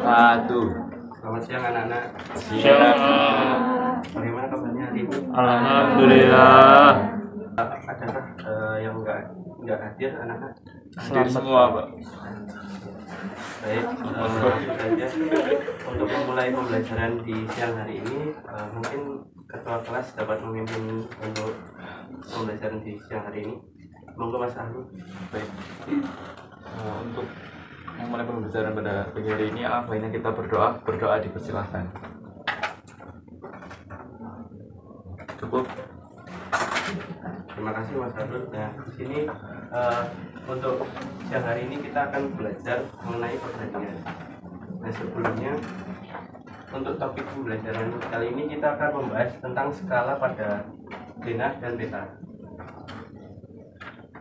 wabarakatuh. Selamat siang anak-anak. Siang. Bagaimana kabarnya hari ini? Alhamdulillah. Adakah yang nggak hadir anak-anak? Hadir semua, Pak. Baik, langsung saja untuk memulai pembelajaran di siang hari ini, mungkin ketua kelas dapat memimpin untuk pembelajaran di siang hari ini. Monggo Mas Ahlu. Baik. Untuk memulai pembelajaran pada pagi hari ini, baiknya kita berdoa dipersilahkan. Cukup. Terima kasih Mas Ahlu. Nah, di sini untuk siang hari ini kita akan belajar mengenai perbandingan. Nah, sebelumnya untuk topik pembelajaran kali ini kita akan membahas tentang skala pada denah dan beta.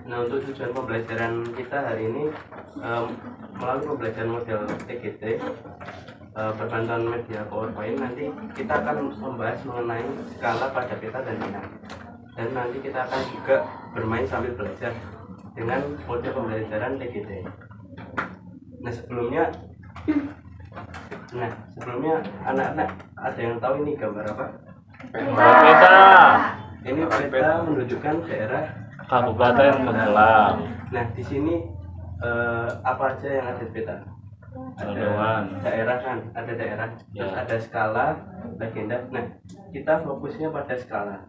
Nah, untuk tujuan pembelajaran kita hari ini melalui pembelajaran model TGT berbantuan media PowerPoint, nanti kita akan membahas mengenai skala pada beta dan denah. Dan nanti kita akan juga bermain sambil belajar dengan mode pembelajaran TGT. Nah, sebelumnya anak-anak ada yang tahu ini gambar apa? Peta. Ini peta menunjukkan daerah Kabupaten Magelang. Nah, di sini apa aja yang ada di peta? Ada daerah kan, ada daerah, terus ada skala, legenda. Nah, kita fokusnya pada skala.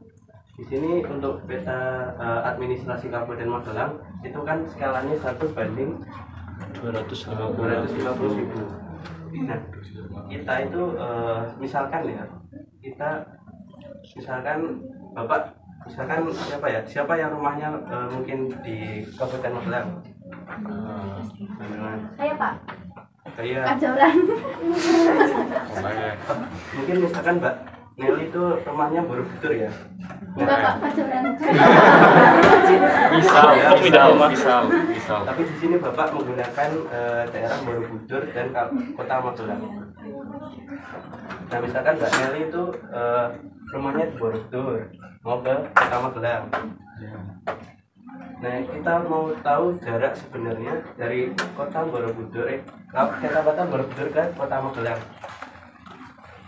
Di sini untuk peta administrasi Kabupaten Magelang itu kan skalanya 1:250.000. Nah, kita itu misalkan siapa yang rumahnya mungkin di Kabupaten Magelang? Saya Pak. Saya. Ajaran. Mungkin misalkan Mbak Nelly itu rumahnya Borobudur ya. Enggak Pak, Ajaran. Misal. Tapi di sini Bapak menggunakan daerah Borobudur dan Kota Magelang. Nah, misalkan Mbak Nelly itu rumahnya di Borobudur, mau ke Kota Magelang. Nah, kita mau tahu jarak sebenarnya dari Kota Borobudur, Kecamatan Borobudur ke Kota Magelang.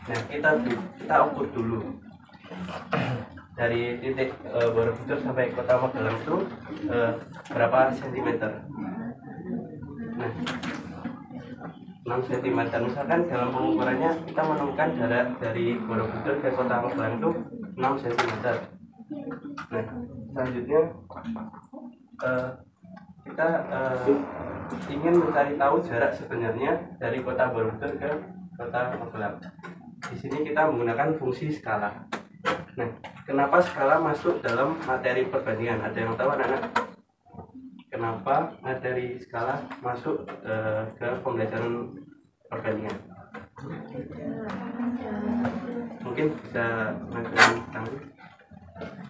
Nah, kita ukur dulu dari titik Borobudur sampai Kota Magelang itu berapa sentimeter. Nah, 6 cm. Misalkan dalam pengukurannya kita menemukan jarak dari Borobudur ke Kota Magelang itu 6 cm. Nah, selanjutnya kita ingin mencari tahu jarak sebenarnya dari Kota Borobudur ke Kota Magelang. Di sini kita menggunakan fungsi skala. Nah, kenapa skala masuk dalam materi perbandingan? Ada yang tahu anak-anak? Kenapa materi skala masuk ke pembelajaran perbandingan? Mungkin bisa mengajukan tangan.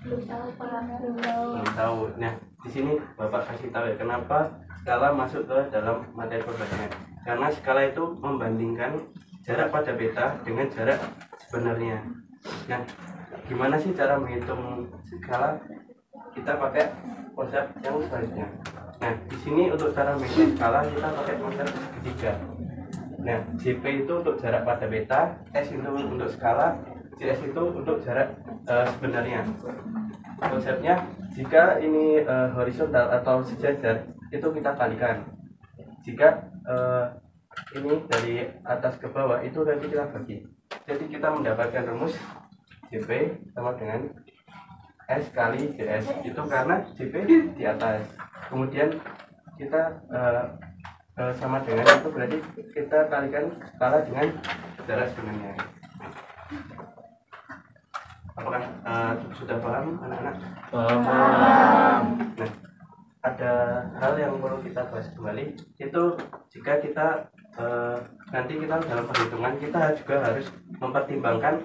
Belum tahu. Nah, di sini Bapak kasih tahu ya kenapa skala masuk ke dalam materi perbandingan. Karena skala itu membandingkan jarak pada beta dengan jarak sebenarnya. Nah, gimana sih cara menghitung skala? Kita pakai konsep yang selanjutnya. Nah, di sini untuk cara menghitung skala kita pakai konsep segitiga. Nah, JP itu untuk jarak pada beta, S itu untuk skala, JS itu untuk jarak sebenarnya. Konsepnya, jika ini horizontal atau sejajar, itu kita kalikan. Jika ini dari atas ke bawah, itu nanti kita bagi. Jadi kita mendapatkan rumus JP sama dengan S kali JS. Itu karena JP di atas. Kemudian kita sama dengan itu berarti kita kalikan skala dengan jarak sebenarnya. Apakah sudah paham anak-anak? Paham. Nah, ada hal yang perlu kita bahas kembali, itu jika kita nanti kita dalam perhitungan kita juga harus mempertimbangkan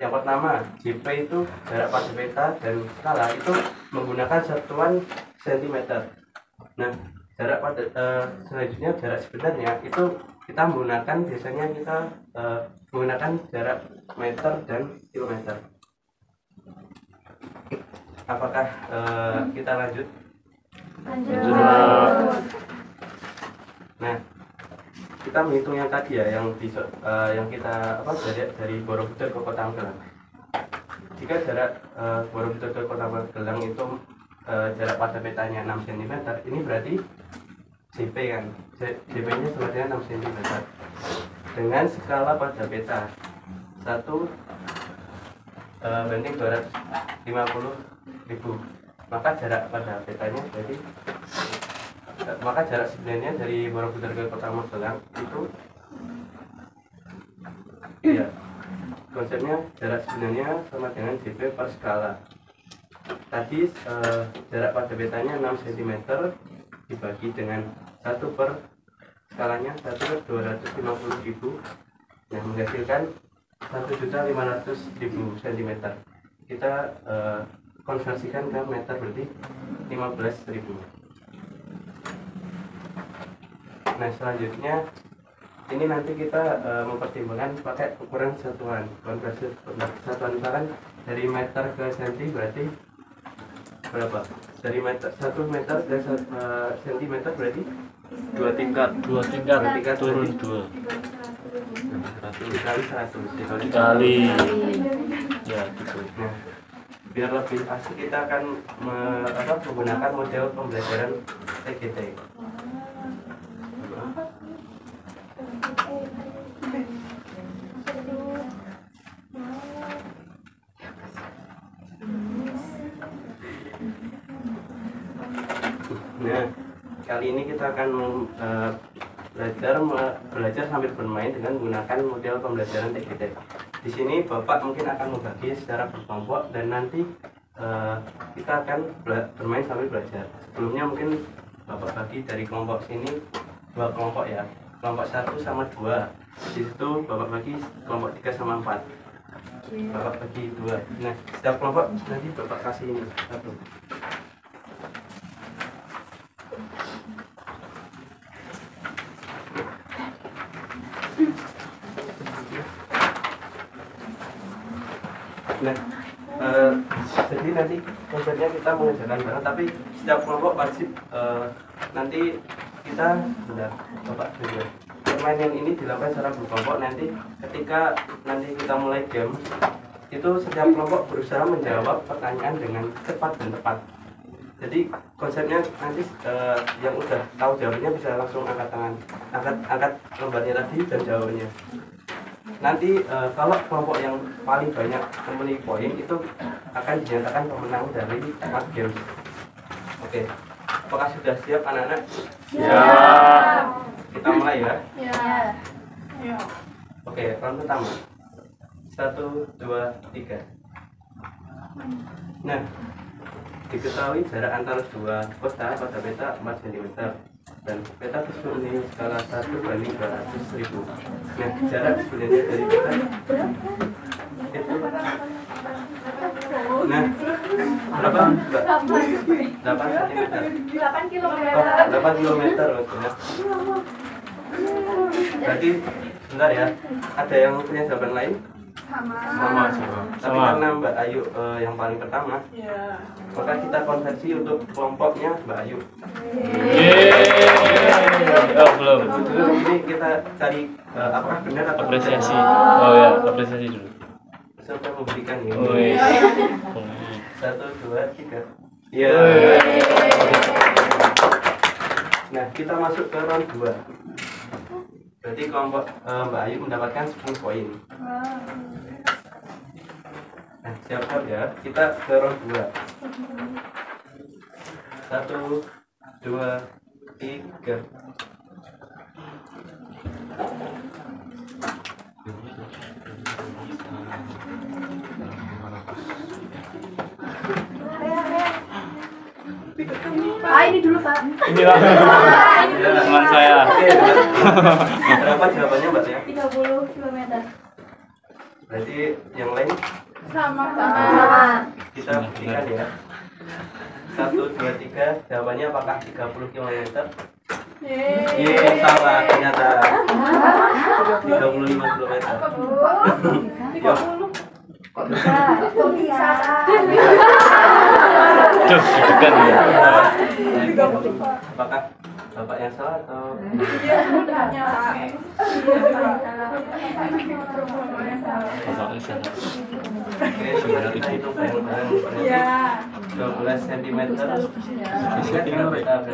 yang pertama, JP itu jarak pada beta dan skala itu menggunakan satuan cm. Nah, jarak pada selanjutnya jarak sebenarnya itu kita biasanya kita menggunakan jarak meter dan kilometer. Apakah kita lanjut? Lanjut. Nah, kita menghitung yang tadi ya, yang yang kita dari Borobudur ke Kota Magelang. Jika jarak Borobudur ke Kota Magelang itu jarak pada petanya 6 cm, ini berarti JP kan, JP-nya sebenarnya 6 cm. Dengan skala pada peta 1 banding 250.000, maka jarak pada petanya jadi maka jarak sebenarnya dari Borobudur ke Kota Magelang itu ya konsepnya jarak sebenarnya sama dengan JP per skala. Tadi jarak pada petanya 6 cm dibagi dengan 1 per skalanya 1 per 250.000 yang menghasilkan 1.500.000 cm. Kita konversikan ke meter berarti 15.000. Nah selanjutnya ini nanti kita mempertimbangkan pakai ukuran satuan konversi satuan, misalkan dari meter ke senti berarti berapa? Dari meter 1 meter ke sentimeter berarti 2 tingkat turun berarti 2 dikali 100 kali ya gitu. Nah, biar lebih asik kita akan menggunakan model pembelajaran TGT. Nah, kali ini kita akan belajar sambil bermain dengan menggunakan model pembelajaran TGT. Di sini Bapak mungkin akan membagi secara berkelompok dan nanti kita akan bermain sambil belajar. Sebelumnya mungkin Bapak bagi dari kelompok sini 2 kelompok ya. Kelompok 1 sama 2. Di situ Bapak bagi kelompok 3 sama 4. Bapak bagi 2. Nah, setiap kelompok nanti Bapak kasih ini 1. Nah, jadi nanti konsepnya kita mengerjakan bareng, tapi setiap kelompok wajib nanti kita Bapak juga permainan ini dilakukan secara berkelompok. Nanti ketika nanti kita mulai game itu setiap kelompok berusaha menjawab pertanyaan dengan cepat dan tepat. Jadi konsepnya nanti yang udah tahu jawabannya bisa langsung angkat tangan, angkat lembarnya tadi dan jawabannya. Nanti kalau kelompok yang paling banyak memiliki poin itu akan dinyatakan pemenang dari Mas Games. Oke, apakah sudah siap anak-anak? Siap. Kita mulai ya. Ya. Oke, round pertama 1, 2, 3. Nah, diketahui jarak antara 2 kota pada peta 4 cm dan peta tersebut memiliki skala 1 banding 200.000. Nah, jarak sebenarnya dari peta itu nah berapa Mbak? 8 cm. 8 kilometer. Oh, 8 kilometer maksudnya. Berarti sebentar ya, ada yang punya jawaban lain? Sama. Tapi karena Mbak Ayu yang paling pertama, maka kita konversi untuk kelompoknya Mbak Ayu. Oh belum. Dulu ini kita cari apakah benar atau Apresiasi. tidak. Oh ya, apresiasi dulu. Sampai memberikan ini. Oh, iya. 1, 2, 3. Iya. Nah, kita masuk ke round 2. Berarti kelompok Mbak Ayu mendapatkan 10 poin. Nah, siap-siap ya. Kita ke round 2. 1, 2, 3. Ini dulu, Pak. Inilah teman saya. Oke, berapa jawabannya Mbak ya? 30 kilometer. Berarti yang lain Sama. kita buktikan ya. 1, 2, 3. Jawabannya apakah 30 km? Iya, salah ternyata. 35 km. Yuk. Kok bisa? Duh, degan ya. Apakah bapak yang salah atau Bapaknya salah. oke sudah kita hitung bareng-bareng. 12 cm. Berarti kita bagikan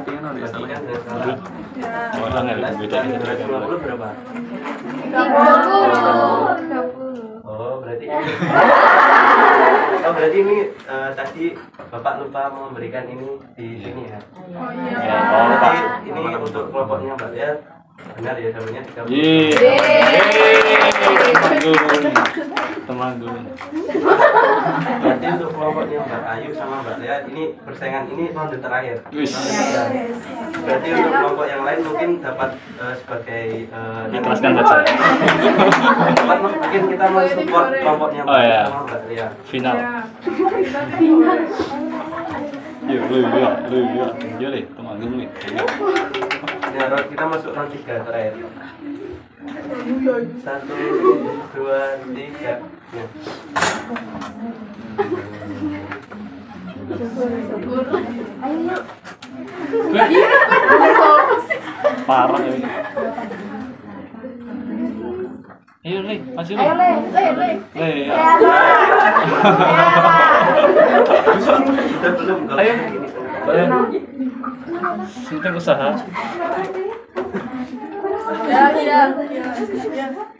dengan salah. Orang yang beda. 220 berapa? 20. Oh berarti berarti ini tadi bapak lupa memberikan ini di sini ya. Ya, Berarti ini untuk kelompoknya Mbak Lia benar ya jawabannya 30. Temanggung. Berarti untuk kelompoknya Mbak Ayu sama Mbak Lia ini persaingan ini ronde terakhir. Wis. Berarti untuk kelompok yang lain mungkin dapat sebagai Ikhlaskan saja. dapat mungkin kita mensupport kelompoknya Mbak Oh, Ayu ya. sama Mbak Lia. Final. Yuk, lu ya. Yo le, Temanggung nih. Ya, kita masuk round 3 terakhir. 1, 2, 3. Ya. Parah ini. Ayo le, masih le. Ayo le. Le. Kita belum kalau Ayo. ini. Ayo. Sinta usaha.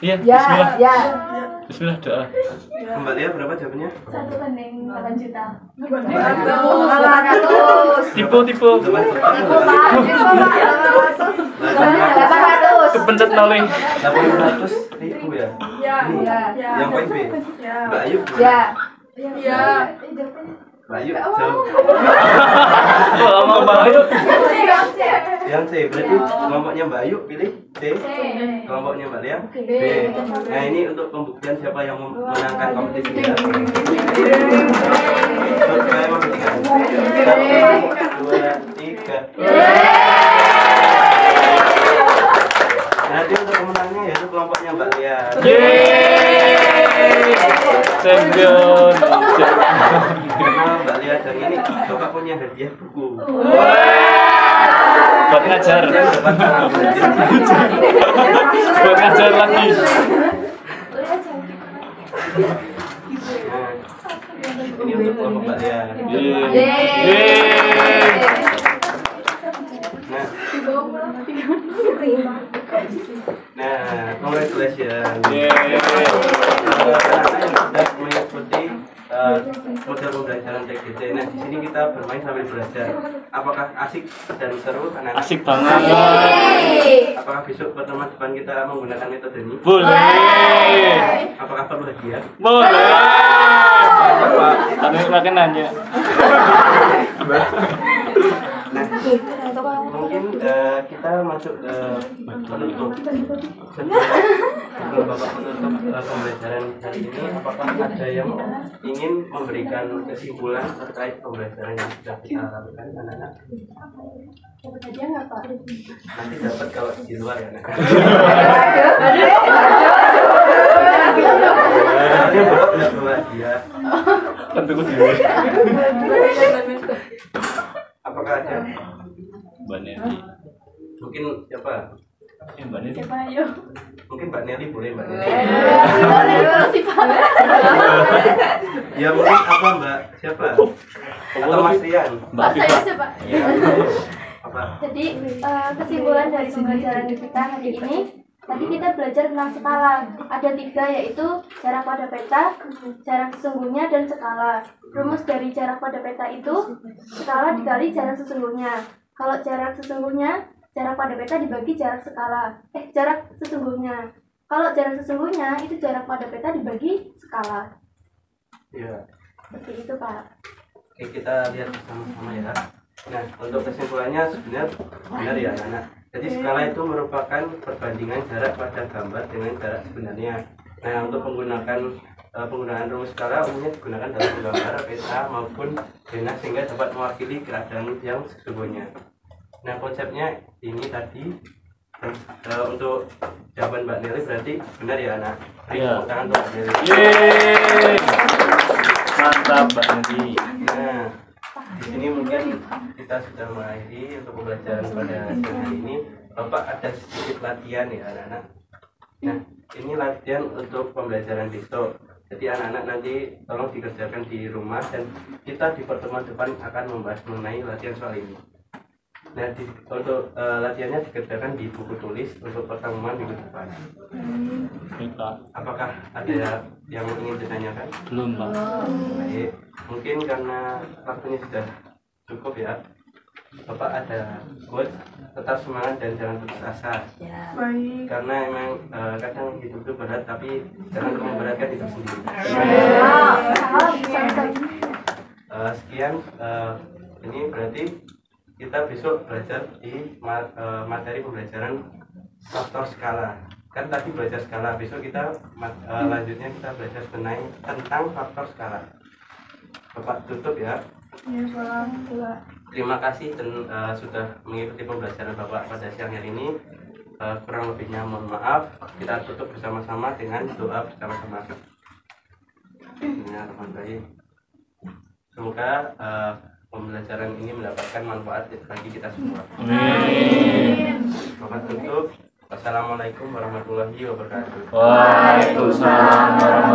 Iya, bismillah. Ya. Bismillah doa. Mbak Lia berapa jawabannya? 1,8 juta. 800. Tipu. 8 Kepencet noleng. 800.000 ya? Ini, yang poin B. Mbak Ayu Ya. Mbak Ayu jawab. Kalau mau bahaya. Yang C, berarti kelompoknya Mbak Ayu pilih C. Kelompoknya Mbak Lia B. Nah ini untuk pembuktian siapa yang memenangkan kompetisi ya. Saya membuktikan. 1, 2, 3. Nanti untuk pemenangnya yaitu kelompoknya Mbak Lia. Yeay. Champion. Karena Mbak Lia dan ini Bapak punya hadiah buku. Buat ngajar. Buat ngajar lagi. Ini untuk kelompok Mbak Lia. Yeay. Nah, congratulations. Yeay. Anak-anak yang sudah mengikuti model pembelajaran TGC. Nah, di sini kita bermain sambil belajar. Apakah asik dan seru anak-anak? Asik banget. Apakah besok pertemuan depan kita menggunakan metode ini? Boleh. Apakah perlu hadiah? Boleh. Pak. Tapi makan nanya. Nah, mungkin kita masuk ke penutup. Sebelum Bapak menutup pembelajaran hari ini, apakah ada yang ingin memberikan kesimpulan terkait pembelajaran yang sudah kita lakukan, anak-anak? Nanti dapat kalau di luar ya, Nak. Dia Bapak tidak bawa dia. Tentu gue sendiri. Apakah ada? Mbak Nelly. Mungkin siapa? Mbak Nelly. Mungkin Mbak Nelly boleh, Mbak Nelly. Ya mungkin apa Mbak? Siapa? Atau Mas Rian? Mbak Viva. Iya. Apa? Jadi kesimpulan dari pembelajaran kita hari ini, tadi kita belajar tentang skala. Ada 3, yaitu jarak pada peta, jarak sesungguhnya, dan skala. Rumus dari jarak pada peta itu skala dikali jarak sesungguhnya. Kalau jarak sesungguhnya, jarak pada peta dibagi jarak skala. Jarak sesungguhnya. Kalau jarak sesungguhnya itu jarak pada peta dibagi skala. Iya. Seperti itu, Pak. Oke, kita lihat bersama-sama ya. Nah, untuk kesimpulannya sebenarnya benar ya, anak. Jadi skala itu merupakan perbandingan jarak pada gambar dengan jarak sebenarnya. Nah, untuk penggunaan rumus skala umumnya digunakan dalam gambar, peta maupun zona sehingga dapat mewakili keadaan yang sesungguhnya. Nah, konsepnya ini tadi. Untuk jawaban Mbak Nelly berarti benar ya, anak. Iya. Tepuk tangan untuk Mbak Nelly. Yeay. Mantap Mbak Nelly. Nah, di sini mungkin kita sudah mengakhiri untuk pembelajaran pada siang hari ini. Bapak ada sedikit latihan ya anak-anak. Nah, ini latihan untuk pembelajaran besok. Jadi anak-anak nanti tolong dikerjakan di rumah dan kita di pertemuan depan akan membahas mengenai latihan soal ini. Nah, untuk latihannya dikerjakan di buku tulis untuk pertemuan minggu depan. Kita Apakah ada yang ingin ditanyakan? belum Pak. Baik, mungkin karena waktunya sudah cukup ya. Bapak ada quote, tetap semangat dan jangan putus asa. Karena emang kadang hidup itu berat, tapi jangan memberatkan hidup sendiri. Sekian, ini berarti kita besok belajar di materi pembelajaran faktor skala. Kan tadi belajar skala, besok kita lanjutnya kita belajar tentang faktor skala. Bapak tutup ya. Terima kasih dan sudah mengikuti pembelajaran Bapak pada siang hari ini. Kurang lebihnya mohon maaf. Kita tutup bersama-sama dengan doa bersama-sama. Bismillahirrahmanirrahim. Semoga pembelajaran ini mendapatkan manfaat bagi kita semua. Amin. Bapak tutup. Wassalamualaikum warahmatullahi wabarakatuh. Waalaikumsalam warahmatullahi